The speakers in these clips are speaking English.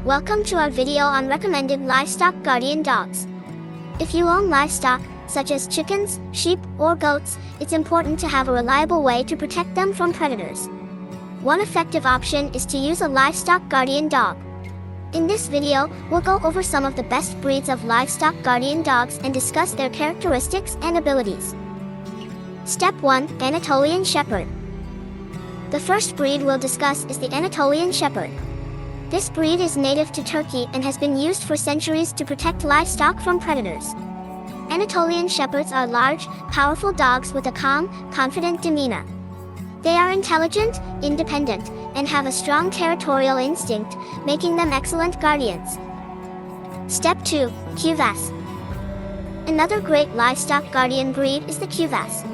Welcome to our video on recommended livestock guardian dogs. If you own livestock, such as chickens, sheep, or goats, it's important to have a reliable way to protect them from predators. One effective option is to use a livestock guardian dog. In this video, we'll go over some of the best breeds of livestock guardian dogs and discuss their characteristics and abilities. Step 1. Anatolian Shepherd. The first breed we'll discuss is the Anatolian Shepherd. This breed is native to Turkey and has been used for centuries to protect livestock from predators. Anatolian Shepherds are large, powerful dogs with a calm, confident demeanor. They are intelligent, independent, and have a strong territorial instinct, making them excellent guardians. Step 2. Cuvas. Another great livestock guardian breed is the Cuvas.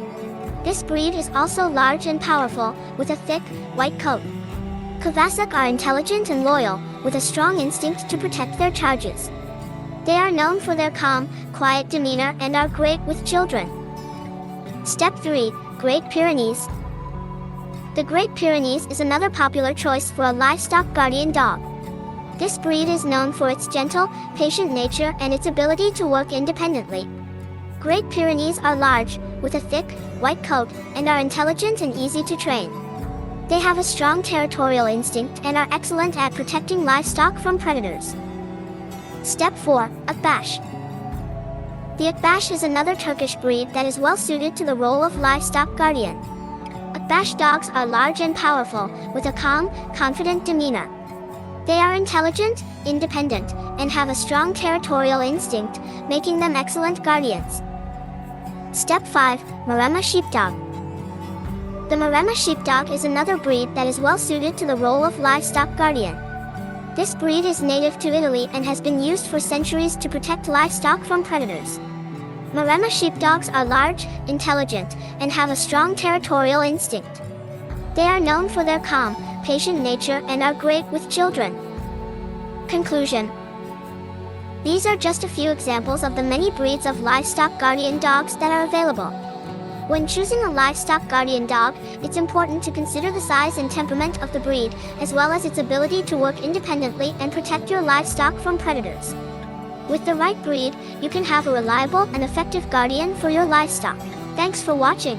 This breed is also large and powerful, with a thick, white coat. Cuvasok are intelligent and loyal, with a strong instinct to protect their charges. They are known for their calm, quiet demeanor and are great with children. Step 3. Great Pyrenees. The Great Pyrenees is another popular choice for a livestock guardian dog. This breed is known for its gentle, patient nature and its ability to work independently. Great Pyrenees are large, with a thick, white coat, and are intelligent and easy to train. They have a strong territorial instinct and are excellent at protecting livestock from predators. Step 4. Akbash. The Akbash is another Turkish breed that is well suited to the role of livestock guardian. Akbash dogs are large and powerful, with a calm, confident demeanor. They are intelligent, independent, and have a strong territorial instinct, making them excellent guardians. Step 5. Maremma Sheepdog. The Maremma Sheepdog is another breed that is well suited to the role of livestock guardian. This breed is native to Italy and has been used for centuries to protect livestock from predators. Maremma sheepdogs are large, intelligent, and have a strong territorial instinct. They are known for their calm, patient nature and are great with children. Conclusion. These are just a few examples of the many breeds of livestock guardian dogs that are available. When choosing a livestock guardian dog, it's important to consider the size and temperament of the breed, as well as its ability to work independently and protect your livestock from predators. With the right breed, you can have a reliable and effective guardian for your livestock. Thanks for watching.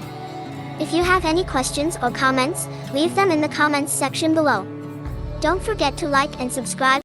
If you have any questions or comments, leave them in the comments section below. Don't forget to like and subscribe.